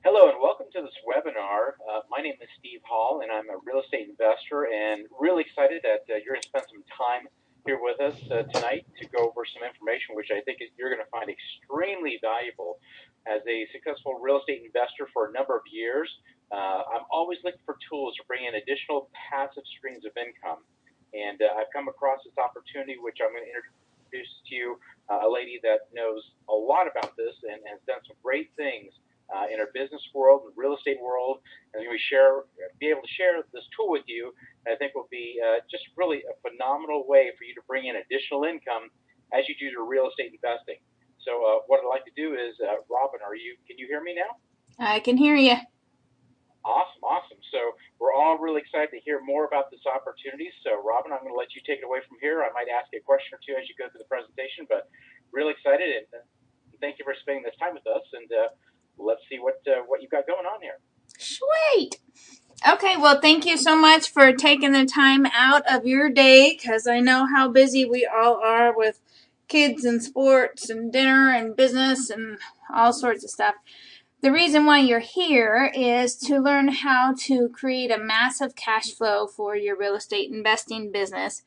Hello and welcome to this webinar. My name is Steve Hall and I'm a real estate investor and really excited that you're going to spend some time here with us tonight to go over some information which I think you're going to find extremely valuable. As a successful real estate investor for a number of years, I'm always looking for tools to bring in additional passive streams of income. And I've come across this opportunity which I'm going to introduce to you, a lady that knows a lot about this and has done some great things in our business world and real estate world, and we be able to share this tool with you. I think will be just really a phenomenal way for you to bring in additional income as you do your real estate investing. So what I'd like to do is, Robin, can you hear me now? I can hear you. Awesome. So we're all really excited to hear more about this opportunity. So Robin, I'm going to let you take it away from here. I might ask you a question or two as you go through the presentation, but really excited, and thank you for spending this time with us. And let's see what you've got going on here. Sweet. Okay, well, thank you so much for taking the time out of your day, because I know how busy we all are with kids and sports and dinner and business and all sorts of stuff. The reason why you're here is to learn how to create a massive cash flow for your real estate investing business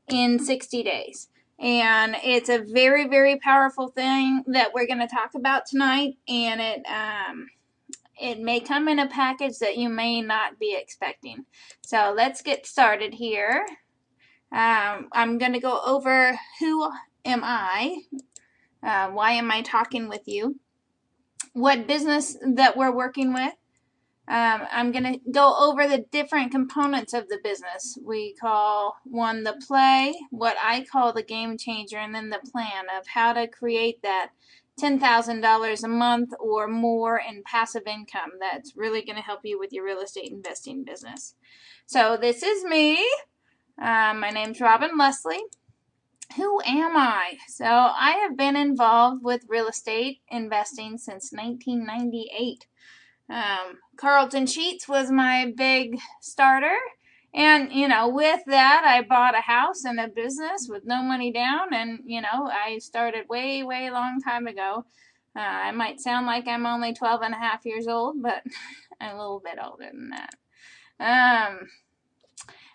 in 60 days. And it's a very, very powerful thing that we're going to talk about tonight, and it may come in a package that you may not be expecting. So let's get started here. I'm going to go over who am I, why am I talking with you, what business that we're working with. I'm going to go over the different components of the business. We call one the play, what I call the game changer, and then the plan of how to create that $10,000 a month or more in passive income that's really going to help you with your real estate investing business. So this is me. My name's Robin Leslie. Who am I? So I have been involved with real estate investing since 1998. Carlton Sheets was my big starter. And, with that, I bought a house and a business with no money down. And, I started way, way long time ago. I might sound like I'm only 12 and a half years old, but I'm a little bit older than that.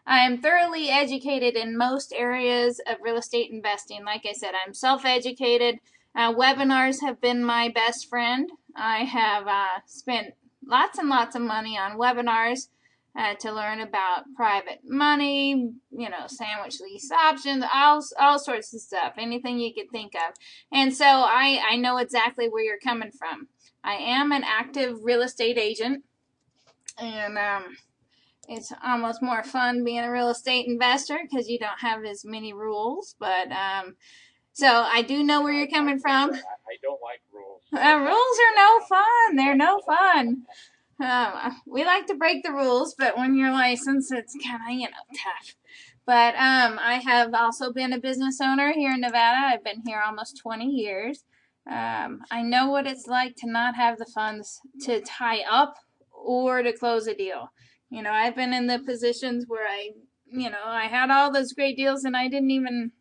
I am thoroughly educated in most areas of real estate investing. Like I said, I'm self-educated. Webinars have been my best friend. I have spent lots and lots of money on webinars to learn about private money, sandwich lease options, all sorts of stuff, anything you could think of. And so I know exactly where you're coming from. I am an active real estate agent, and it's almost more fun being a real estate investor because you don't have as many rules. But so I do know where you're coming from. I don't like rules. Rules are no fun. They're no fun. We like to break the rules, but when you're licensed, it's kind of, tough. But I have also been a business owner here in Nevada. I've been here almost 20 years. I know what it's like to not have the funds to tie up or to close a deal. I've been in the positions where I had all those great deals and I didn't even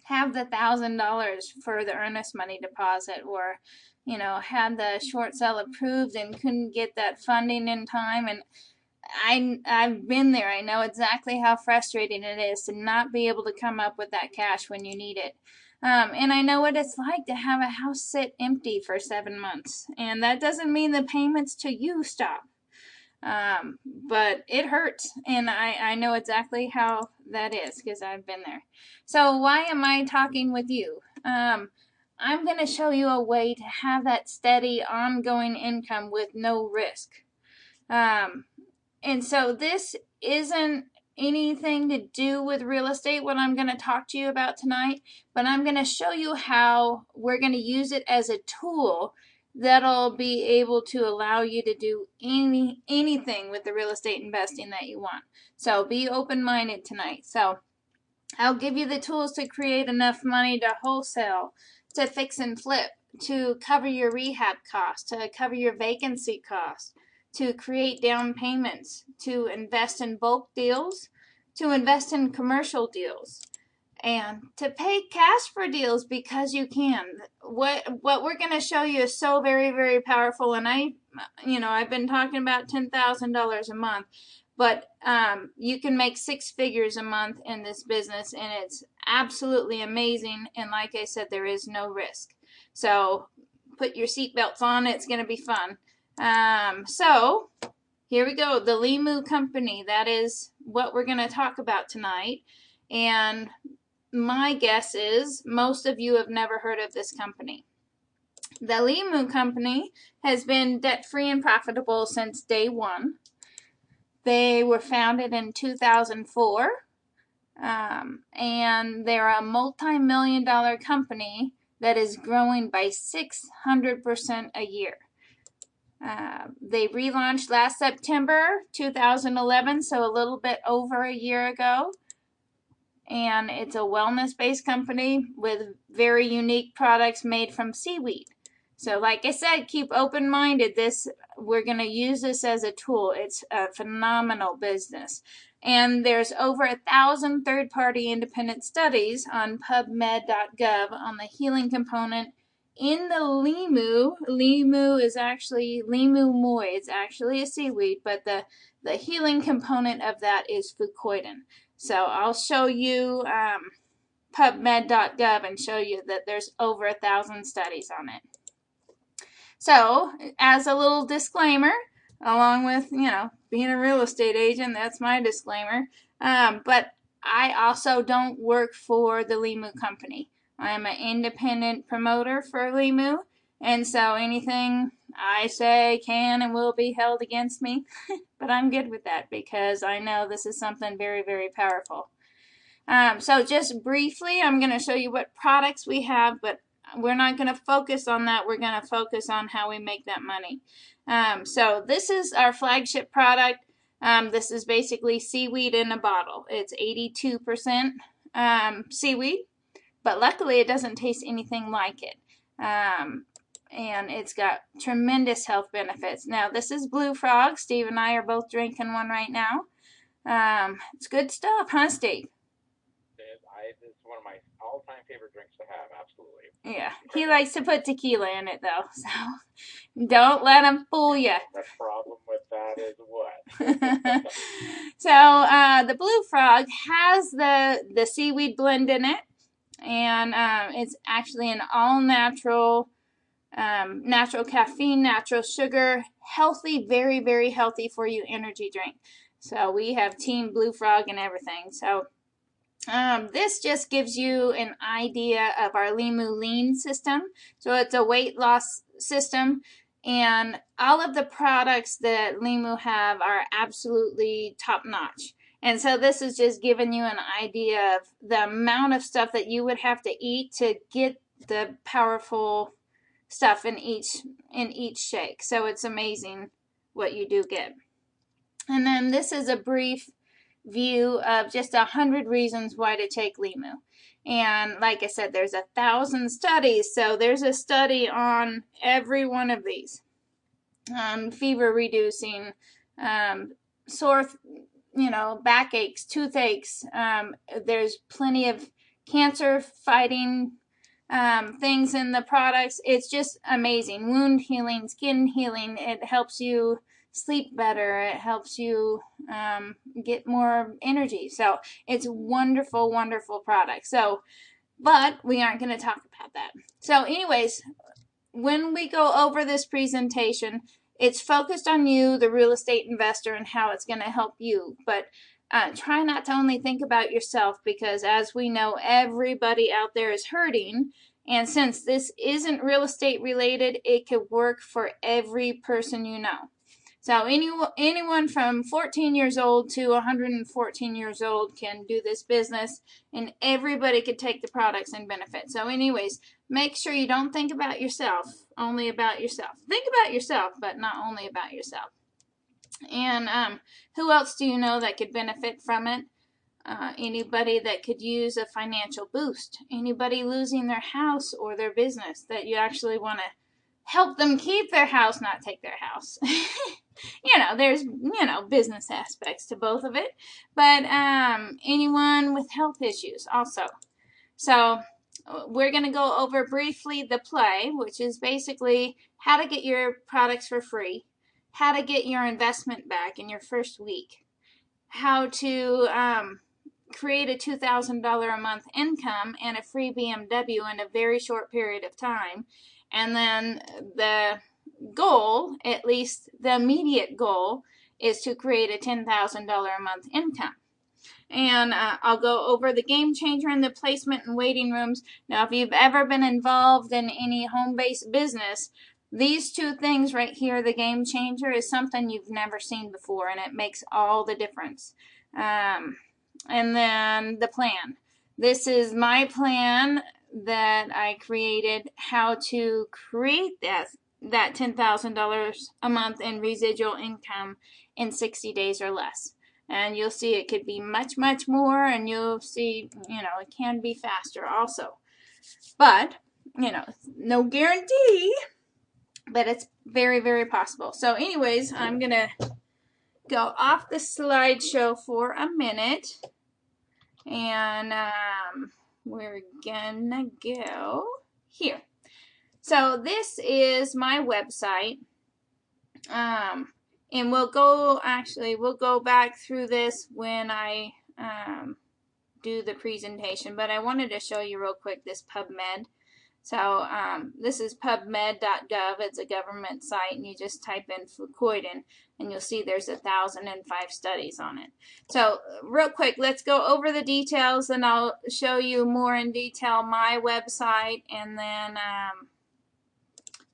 have the $1,000 for the earnest money deposit, or had the short sale approved and couldn't get that funding in time. And I've been there. I know exactly how frustrating it is to not be able to come up with that cash when you need it. And I know what it's like to have a house sit empty for 7 months. And that doesn't mean the payments to you stop. But it hurts, and I know exactly how that is because I've been there. So why am I talking with you? I'm going to show you a way to have that steady, ongoing income with no risk. And so this isn't anything to do with real estate, what I'm going to talk to you about tonight, but I'm going to show you how we're going to use it as a tool that'll be able to allow you to do anything with the real estate investing that you want. So be open-minded tonight. So I'll give you the tools to create enough money to wholesale, to fix and flip, to cover your rehab costs, to cover your vacancy costs, to create down payments, to invest in bulk deals, to invest in commercial deals. and to pay cash for deals because you can. What we're going to show you is so very, very powerful. And I've been talking about $10,000 a month, but you can make 6 figures a month in this business, and it's absolutely amazing. And like I said, there is no risk. So put your seatbelts on. It's going to be fun. So here we go. The Limu Company. That is what we're going to talk about tonight. And my guess is most of you have never heard of this company. The Limu Company has been debt-free and profitable since day one. They were founded in 2004, and they're a multi-million-dollar company that is growing by 600% a year. They relaunched last September 2011, so a little bit over a year ago. And it's a wellness-based company with very unique products made from seaweed. So like I said, keep open-minded. We're going to use this as a tool. It's a phenomenal business. And there's over 1,000 third-party independent studies on PubMed.gov on the healing component in the Limu. Limu is actually Limu moi. It's actually a seaweed, but the healing component of that is fucoidan. So I'll show you PubMed.gov and show you that there's over 1,000 studies on it. So as a little disclaimer, along with, being a real estate agent, that's my disclaimer. But I also don't work for the Limu Company. I'm an independent promoter for Limu, and so anything I say can and will be held against me. But I'm good with that because I know this is something very, very powerful. So just briefly, I'm going to show you what products we have, but we're not going to focus on that. We're going to focus on how we make that money. So this is our flagship product. This is basically seaweed in a bottle. It's 82% seaweed, but luckily it doesn't taste anything like it. And it's got tremendous health benefits. Now, this is Blue Frog. Steve and I are both drinking one right now. It's good stuff, huh, Steve? It's one of my all-time favorite drinks to have, absolutely. Yeah, he likes to put tequila in it, though, so don't let him fool you. The problem with that is what? So, the Blue Frog has the seaweed blend in it, and it's actually an all-natural, natural caffeine, natural sugar, healthy, very, very healthy for you energy drink. So we have Team Blue Frog and everything. So this just gives you an idea of our Limu Lean system. So it's a weight loss system, and all of the products that Limu have are absolutely top-notch. And so this is just giving you an idea of the amount of stuff that you would have to eat to get the powerful stuff in each shake. So it's amazing what you do get. And then this is a brief view of just 100 reasons why to take Limu. And like I said, there's 1,000 studies, so there's a study on every one of these. Fever reducing, sore, backaches, toothaches. There's plenty of cancer fighting things in the products. It's just amazing. Wound healing, skin healing. It helps you sleep better. It helps you get more energy. So it's wonderful, wonderful product. So, but we aren't going to talk about that. So anyways, when we go over this presentation, it's focused on you, the real estate investor, and how it's going to help you. But try not to only think about yourself, because as we know, everybody out there is hurting. And since this isn't real estate related, it could work for every person you know. So anyone from 14 years old to 114 years old can do this business, and everybody could take the products and benefit. So anyways, make sure you don't think about yourself, only about yourself. Think about yourself, but not only about yourself. And who else do you know that could benefit from it? Anybody that could use a financial boost. Anybody losing their house or their business that you actually want to help them keep their house, not take their house. There's, business aspects to both of it. But anyone with health issues also. So we're going to go over briefly the play, which is basically how to get your products for free, how to get your investment back in your first week, how to create a $2,000 a month income and a free BMW in a very short period of time. And then the goal, at least the immediate goal, is to create a $10,000 a month income. And I'll go over the game changer and the placement in waiting rooms. Now, if you've ever been involved in any home-based business, these two things right here, the game changer, is something you've never seen before, and it makes all the difference. And then the plan. This is my plan that I created, how to create that $10,000 a month in residual income in 60 days or less. And you'll see it could be much, much more, and you'll see, it can be faster also. But, no guarantee, but it's very, very possible. So anyways, I'm going to go off the slideshow for a minute, and we're going to go here. So this is my website. And we'll go back through this when I do the presentation, but I wanted to show you real quick this PubMed. So this is pubmed.gov. It's a government site, and you just type in fucoidan, and you'll see there's 1,005 studies on it. So real quick, let's go over the details, and I'll show you more in detail my website, and then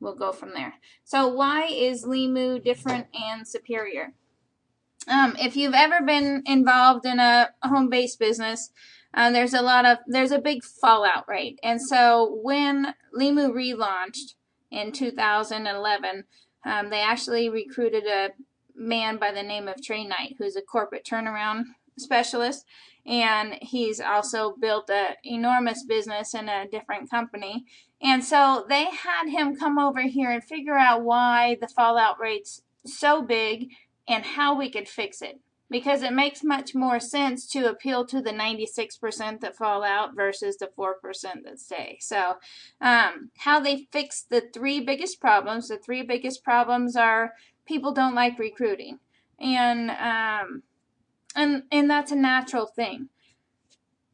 we'll go from there. So why is Limu different and superior? If you've ever been involved in a home-based business, there's a big fallout rate. And so when Limu relaunched in 2011, they actually recruited a man by the name of Trey Knight, who's a corporate turnaround specialist, and he's also built an enormous business in a different company. And so they had him come over here and figure out why the fallout rate's so big and how we could fix it. Because it makes much more sense to appeal to the 96% that fall out versus the 4% that stay. So how they fix the three biggest problems. The three biggest problems are people don't like recruiting. And that's a natural thing.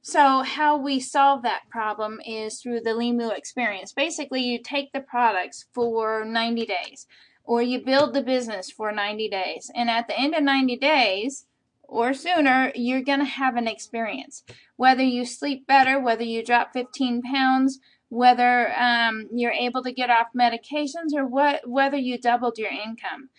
So how we solve that problem is through the Limu experience. Basically, you take the products for 90 days, or you build the business for 90 days. And at the end of 90 days, or sooner, you're going to have an experience. Whether you sleep better, whether you drop 15 pounds, whether you're able to get off medications, or whether you doubled your income.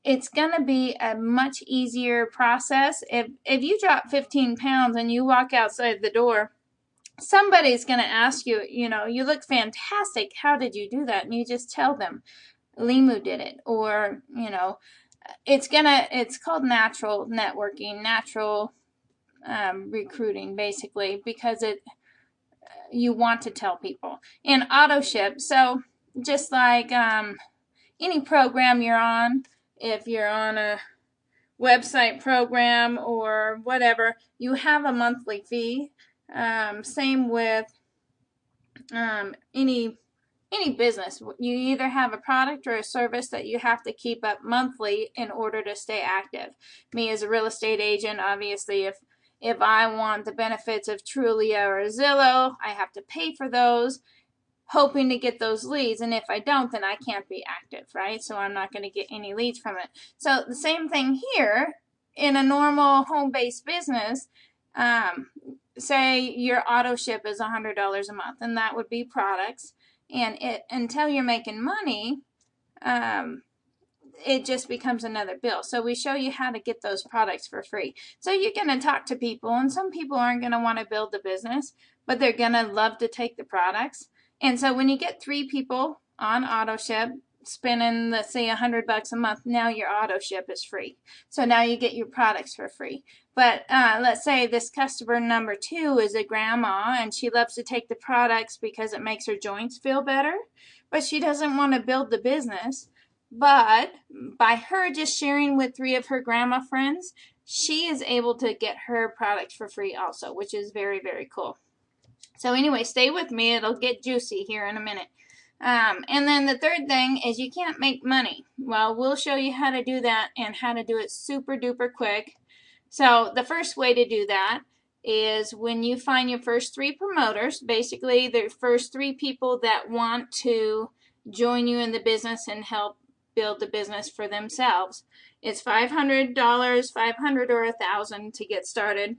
It's going to be a much easier process. If you drop 15 pounds and you walk outside the door, somebody's going to ask you, you look fantastic. How did you do that? And you just tell them, Limu did it. Or, it's called natural networking, natural recruiting, basically, because you want to tell people. And auto ship, so just like any program you're on, if you're on a website program or whatever, you have a monthly fee. Same with any business. You either have a product or a service that you have to keep up monthly in order to stay active. Me as a real estate agent, obviously, if I want the benefits of Trulia or Zillow, I have to pay for those, hoping to get those leads, and if I don't, then I can't be active, right? So I'm not going to get any leads from it. So the same thing here in a normal home-based business. Say your auto ship is $100 a month, and that would be products. And until you're making money, it just becomes another bill. So we show you how to get those products for free. So you're going to talk to people, and some people aren't going to want to build the business, but they're going to love to take the products. And so when you get 3 people on AutoShip spending, let's say, $100 a month, now your AutoShip is free. So now you get your products for free. But let's say this customer number 2 is a grandma, and she loves to take the products because it makes her joints feel better, but she doesn't want to build the business. But by her just sharing with 3 of her grandma friends, she is able to get her product for free also, which is very, very cool. So anyway, stay with me. It'll get juicy here in a minute. And then the third thing is you can't make money. Well, we'll show you how to do that and how to do it super duper quick. So the first way to do that is when you find your first 3 promoters, basically the first 3 people that want to join you in the business and help build the business for themselves. It's $500, $500 or $1,000 to get started.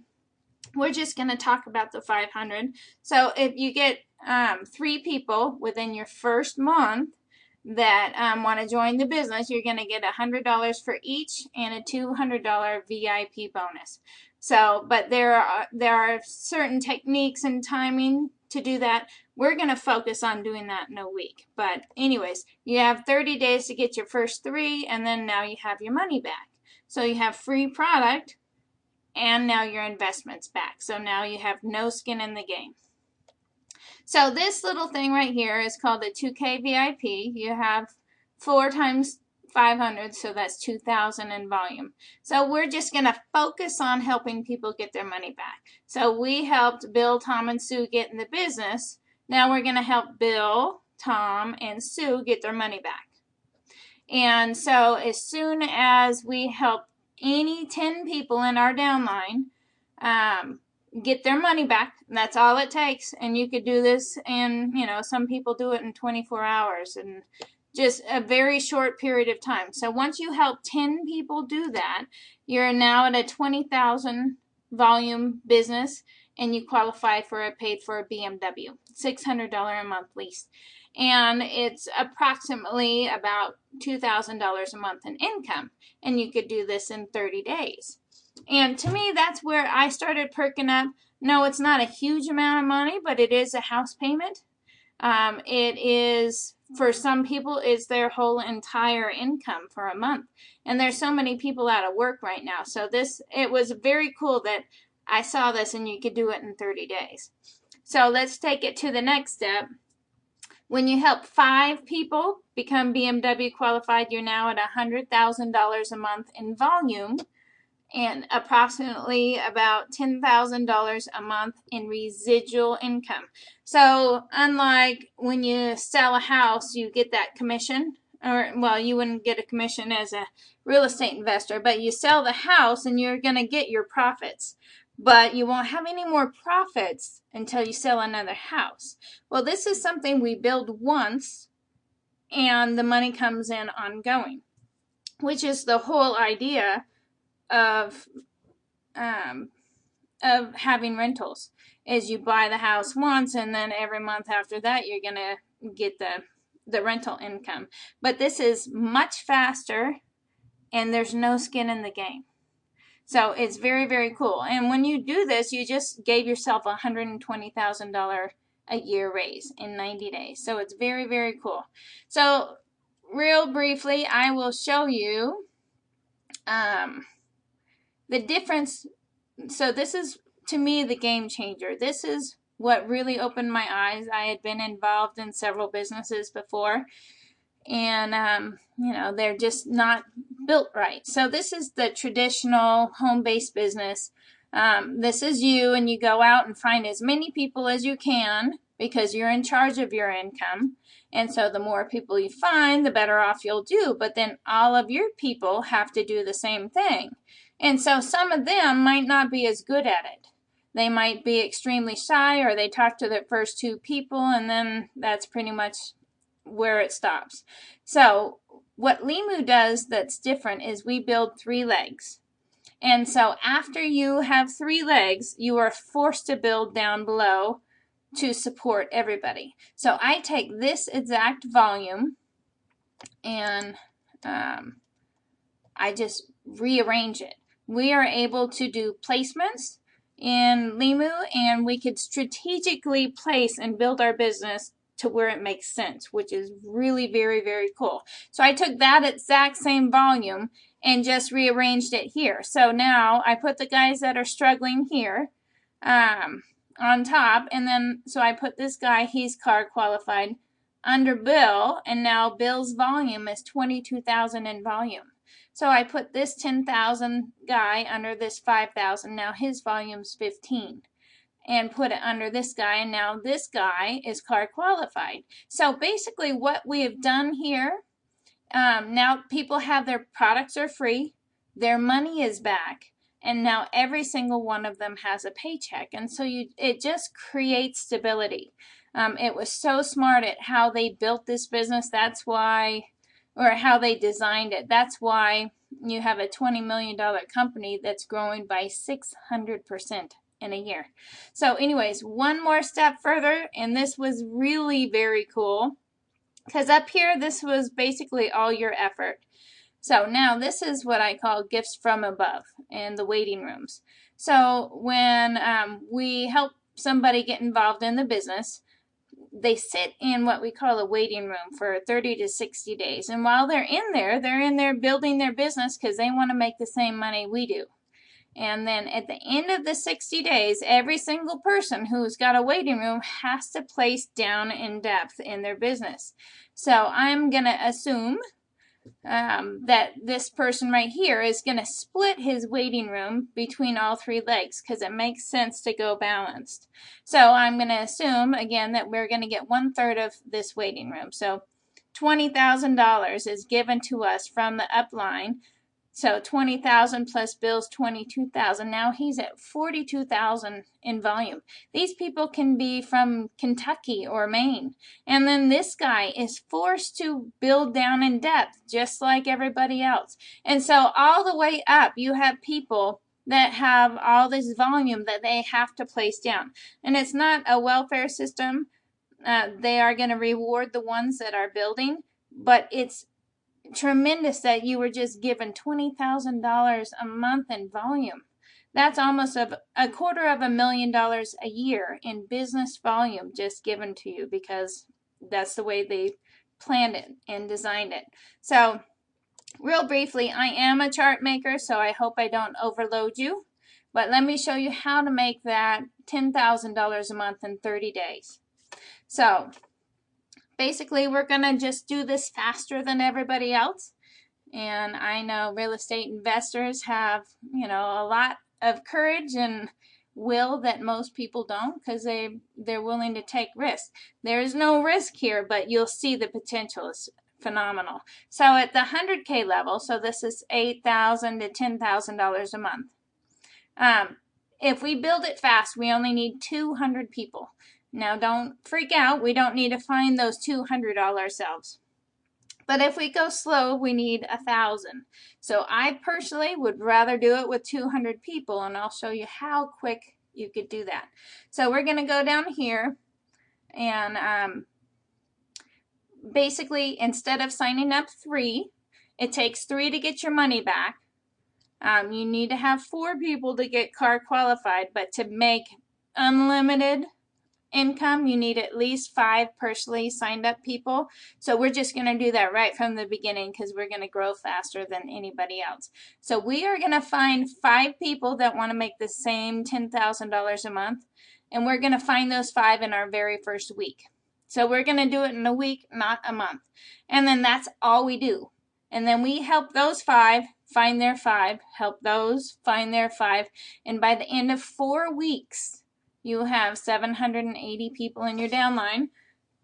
We're just going to talk about the 500. So if you get 3 people within your first month that want to join the business, you're going to get $100 for each and a $200 VIP bonus. So, but there are certain techniques and timing to do that. We're going to focus on doing that in a week. But anyways, you have 30 days to get your first 3, and then now you have your money back. So you have free product, and now your investment's back. So now you have no skin in the game. So this little thing right here is called a 2K VIP. You have 4 times 500, so that's 2,000 in volume. So we're just going to focus on helping people get their money back. So we helped Bill, Tom, and Sue get in the business. Now we're going to help Bill, Tom, and Sue get their money back. And so as soon as we help any 10 people in our downline get their money back, that's all it takes. And you could do this in, some people do it in 24 hours and just a very short period of time. So once you help 10 people do that, you're now at a 20,000 volume business and you qualify for a paid for a BMW, $600 a month lease. And it's approximately about $2,000 a month in income. And you could do this in 30 days. And to me, that's where I started perking up. No, it's not a huge amount of money, but it is a house payment. It is, for some people, it's their whole entire income for a month. And there's so many people out of work right now. So it was very cool that I saw this and you could do it in 30 days. So let's take it to the next step. When you help 5 people become BMW qualified, you're now at $100,000 a month in volume and approximately about $10,000 a month in residual income. So unlike when you sell a house, you get that commission, or well, you wouldn't get a commission as a real estate investor, but you sell the house and you're going to get your profits. But you won't have any more profits until you sell another house. Well, this is something we build once and the money comes in ongoing, which is the whole idea of having rentals. Is you buy the house once and then every month after that you're going to get the rental income. But this is much faster and there's no skin in the game. So it's very, very cool. And when you do this, you just gave yourself a $120,000 a year raise in 90 days. So it's very, very cool. So real briefly, I will show you the difference. So this is, to me, the game changer. This is what really opened my eyes. I had been involved in several businesses before. And, they're just not built right. So this is the traditional home-based business. This is you, and you go out and find as many people as you can because you're in charge of your income. And so the more people you find, the better off you'll do. But then all of your people have to do the same thing. And so some of them might not be as good at it. They might be extremely shy, or they talk to their first 2 people, and then that's pretty much where it stops. So what Limu does that's different is we build 3 legs. And so after you have 3 legs, you are forced to build down below to support everybody. So I take this exact volume and I just rearrange it. We are able to do placements in Limu, and we could strategically place and build our business to where it makes sense, which is really very, very cool. So I took that exact same volume and just rearranged it here. So now I put the guys that are struggling here on top, and then so I put this guy, he's card qualified, under Bill, and now Bill's volume is 22,000 in volume. So I put this 10,000 guy under this 5,000. Now his volume's 15. and put it under this guy, and now this guy is card qualified. So basically what we have done here, now people have their products are free, their money is back, and now every single one of them has a paycheck. And so it just creates stability. It was so smart at how they built this business. That's why, or how they designed it. That's why you have a $20 million company that's growing by 600% in a year. So anyways, one more step further, and this was really very cool, because up here, this was basically all your effort. So now this is what I call gifts from above in the waiting rooms. So when we help somebody get involved in the business, they sit in what we call a waiting room for 30 to 60 days. And while they're in there building their business because they want to make the same money we do. And then at the end of the 60 days, every single person who's got a waiting room has to place down in depth in their business. So I'm going to assume that this person right here is going to split his waiting room between all three legs because it makes sense to go balanced. So I'm going to assume again that we're going to get 1/3 of this waiting room. So $20,000 is given to us from the upline. So $20,000 plus Bill's $22,000. Now he's at $42,000 in volume. These people can be from Kentucky or Maine. And then this guy is forced to build down in depth just like everybody else. And so all the way up you have people that have all this volume that they have to place down. And it's not a welfare system. They are going to reward the ones that are building, but it's tremendous that you were just given $20,000 a month in volume. That's almost a $250,000 a year in business volume just given to you because that's the way they planned it and designed it. So real briefly, I am a chart maker, so I hope I don't overload you. But let me show you how to make that $10,000 a month in 30 days. So basically, we're going to just do this faster than everybody else. And I know real estate investors have, a lot of courage and will that most people don't because they're willing to take risks. There's no risk here, but you'll see the potential is phenomenal. So at the 100K level, so this is $8,000 to $10,000 a month. If we build it fast, we only need 200 people. Now, don't freak out. We don't need to find those 200 all ourselves. But if we go slow, we need 1,000. So I personally would rather do it with 200 people, and I'll show you how quick you could do that. So we're going to go down here, and basically, instead of signing up 3, it takes 3 to get your money back. You need to have 4 people to get card qualified, but to make unlimited income, you need at least 5 personally signed up people. So we're just going to do that right from the beginning because we're going to grow faster than anybody else. So we are going to find 5 people that want to make the same $10,000 a month, and we're going to find those 5 in our very first week. So we're going to do it in a week, not a month. And then that's all we do. And then we help those 5 find their 5, help those find their 5, and by the end of 4 weeks, you have 780 people in your downline,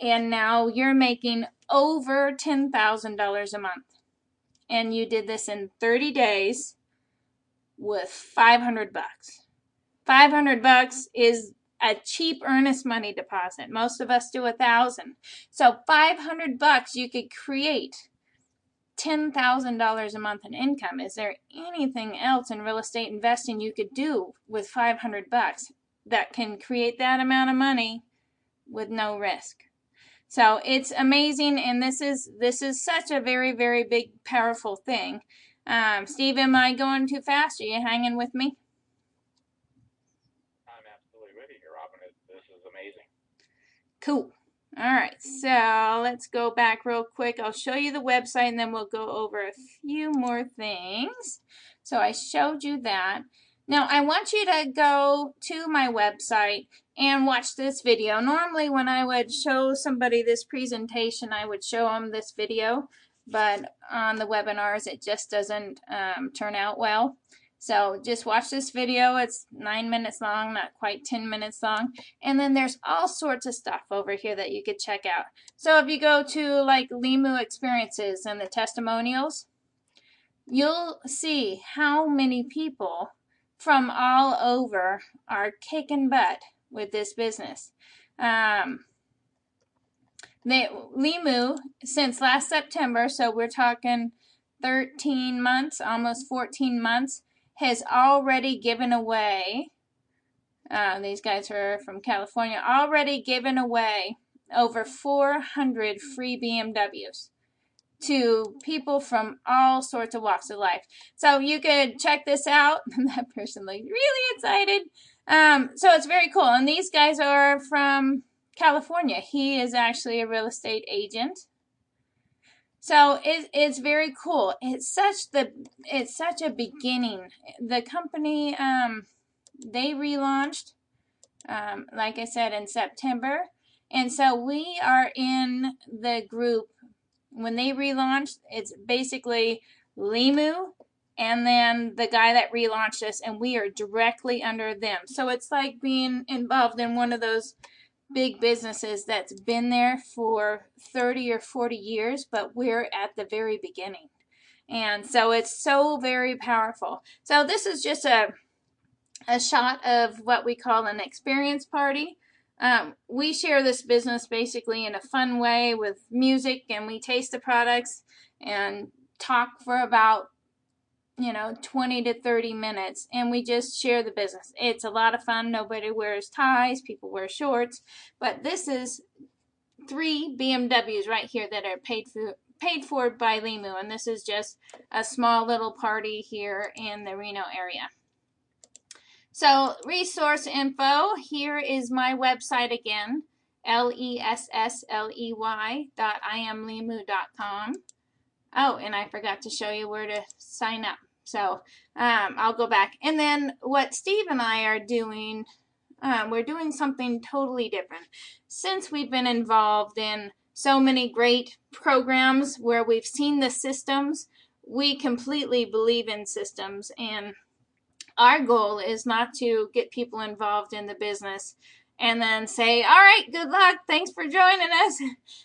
and now you're making over $10,000 a month. And you did this in 30 days with $500. $500 is a cheap earnest money deposit. Most of us do $1,000. So $500 you could create $10,000 a month in income. Is there anything else in real estate investing you could do with $500 that can create that amount of money with no risk? So it's amazing, and this is such a very, very big, powerful thing. Steve, am I going too fast? Are you hanging with me? I'm absolutely with you here, Robin. This is amazing. Cool. All right, so let's go back real quick. I'll show you the website, and then we'll go over a few more things. So I showed you that. Now, I want you to go to my website and watch this video. Normally, when I would show somebody this presentation, I would show them this video, but on the webinars, it just doesn't turn out well. So just watch this video. It's 9 minutes long, not quite 10 minutes long. And then there's all sorts of stuff over here that you could check out. So if you go to like Limu Experiences and the testimonials, you'll see how many people from all over are kicking butt with this business. Limu, since last September, so we're talking 13 months, almost 14 months, has already given away, these guys are from California, already given away over 400 free BMWs to people from all sorts of walks of life. So you could check this out. That person looked really excited. So it's very cool. And these guys are from California. He is actually a real estate agent. So it's very cool. It's such a beginning. The company, they relaunched, like I said, in September. And so we are in the group. When they relaunched, it's basically Limu and then the guy that relaunched us, and we are directly under them. So it's like being involved in one of those big businesses that's been there for 30 or 40 years, but we're at the very beginning. And so it's so very powerful. So this is just a shot of what we call an experience party. We share this business basically in a fun way with music, and we taste the products and talk for about 20 to 30 minutes, and we just share the business. It's a lot of fun. Nobody wears ties, people wear shorts, but this is 3 BMWs right here that are paid for by Limu, and this is just a small little party here in the Reno area. So resource info, here is my website again, lessley.iamlimu.com. Oh, and I forgot to show you where to sign up. So I'll go back. And then what Steve and I are doing, we're doing something totally different. Since we've been involved in so many great programs where we've seen the systems, we completely believe in systems. And our goal is not to get people involved in the business and then say, all right, good luck, thanks for joining us.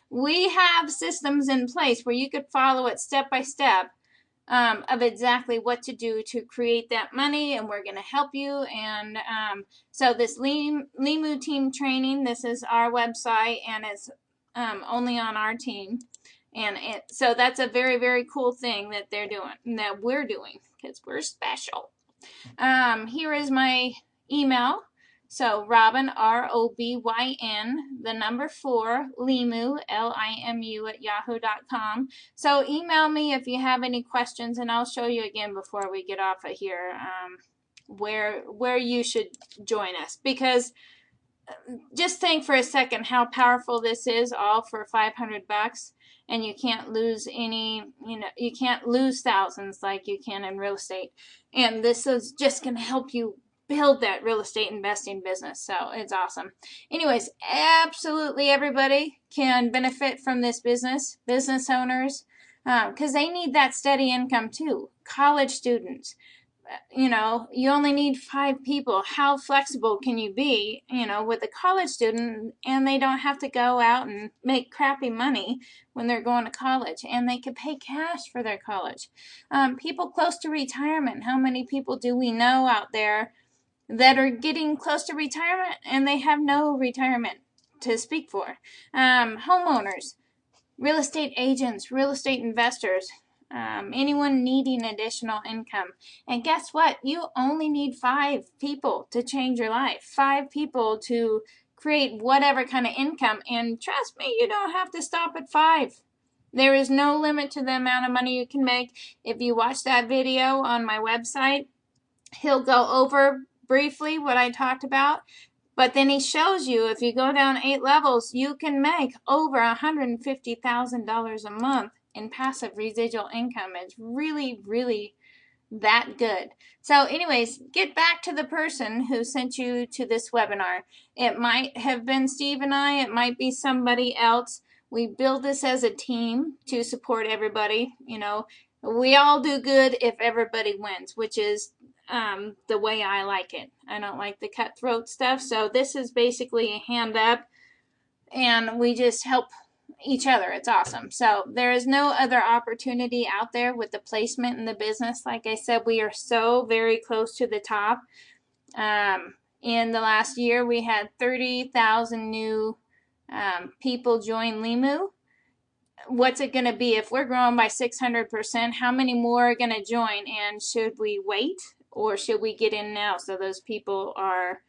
We have systems in place where you could follow it step by step of exactly what to do to create that money, and we're going to help you. And so this Limu team training, this is our website, and it's only on our team. And so that's a very, very cool thing that they're doing, that we're doing, because we're special. Here is my email. So Robin, ROBYN, the number 4, Limu, LIMU @yahoo.com. So email me if you have any questions, and I'll show you again before we get off of here where you should join us. Because just think for a second how powerful this is, all for $500, and you can't lose any, you can't lose thousands like you can in real estate. And this is just going to help you build that real estate investing business. So it's awesome. Anyways, absolutely everybody can benefit from this business owners, because they need that steady income too. College students, you only need 5 people. How flexible can you be, with a college student, and they don't have to go out and make crappy money when they're going to college, and they can pay cash for their college. People close to retirement. How many people do we know out there that are getting close to retirement and they have no retirement to speak for? Homeowners, real estate agents, real estate investors, anyone needing additional income. And guess what? You only need 5 people to change your life. 5 people to create whatever kind of income. And trust me, you don't have to stop at 5. There is no limit to the amount of money you can make. If you watch that video on my website, he'll go over briefly what I talked about. But then he shows you, if you go down 8 levels, you can make over $150,000 a month in passive residual income. It's really, really that good. So anyways, get back to the person who sent you to this webinar. It might have been Steve and I. It might be somebody else. We build this as a team to support everybody. We all do good if everybody wins, which is the way I like it. I don't like the cutthroat stuff. So this is basically a hand up, and we just help each other. It's awesome. So there is no other opportunity out there with the placement in the business. Like I said, we are so very close to the top. In the last year, we had 30,000 new people join Limu. What's it going to be if we're growing by 600%? How many more are going to join? And should we wait, or should we get in now so those people are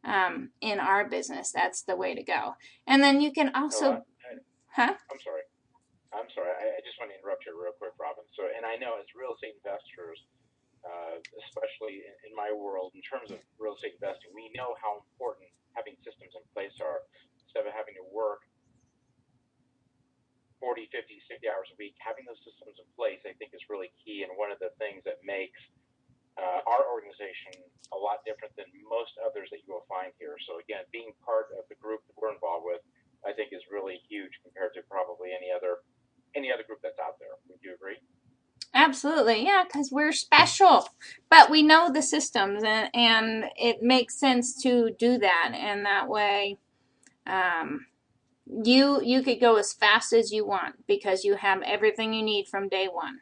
in our business? That's the way to go. And then you can also, I'm sorry. I just want to interrupt you real quick, Robin. So, and I know as real estate investors, especially in my world, in terms of real estate investing, we know how important having systems in place are. Instead of having to work 40, 50, 60 hours a week, having those systems in place, I think, is really key, and one of the things that makes our organization a lot different than most others that you will find here. So again, being part of the group that we're involved with, I think, is really huge compared to probably any other group that's out there. Would you agree? Absolutely, yeah, because we're special, but we know the systems, and it makes sense to do that, and that way you could go as fast as you want because you have everything you need from day one.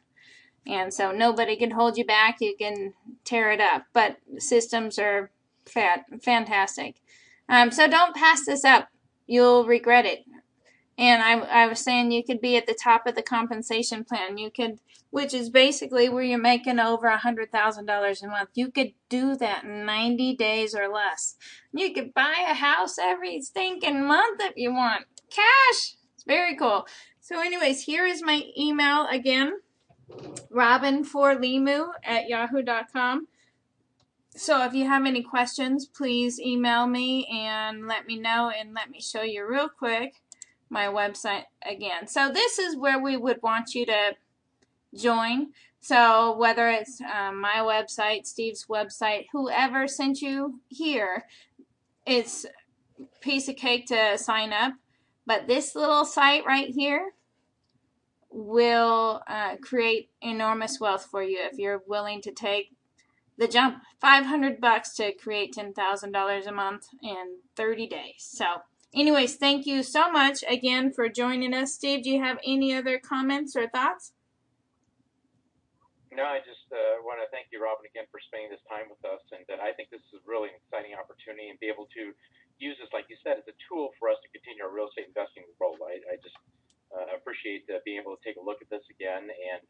And so nobody can hold you back. You can tear it up, but systems are fantastic. So don't pass this up. You'll regret it. And I was saying you could be at the top of the compensation plan. You could, which is basically where you're making over $100,000 a month. You could do that in 90 days or less. You could buy a house every stinking month if you want. Cash. It's very cool. So anyways, here is my email again. robinforlimu@yahoo.com. So if you have any questions, please email me and let me know, and let me show you real quick my website again. So this is where we would want you to join. So whether it's my website, Steve's website, whoever sent you here, it's a piece of cake to sign up. But this little site right here will create enormous wealth for you if you're willing to take the jump. $500 to create $10,000 a month in 30 days. So anyways, thank you so much again for joining us. Steve, do you have any other comments or thoughts? No, I just want to thank you, Robin, again for spending this time with us, and I think this is really an exciting opportunity, and be able to use this, like you said, as a tool for us to continue our real estate investing role. I just appreciate being able to take a look at this again, and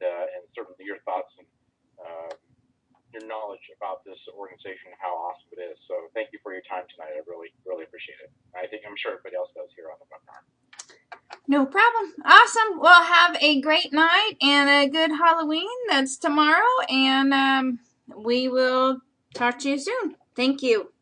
certainly your thoughts and your knowledge about this organization and how awesome it is. So thank you for your time tonight. I really, really appreciate it. I'm sure everybody else does here on the webinar. No problem. Awesome. Well, have a great night and a good Halloween. That's tomorrow, and we will talk to you soon. Thank you.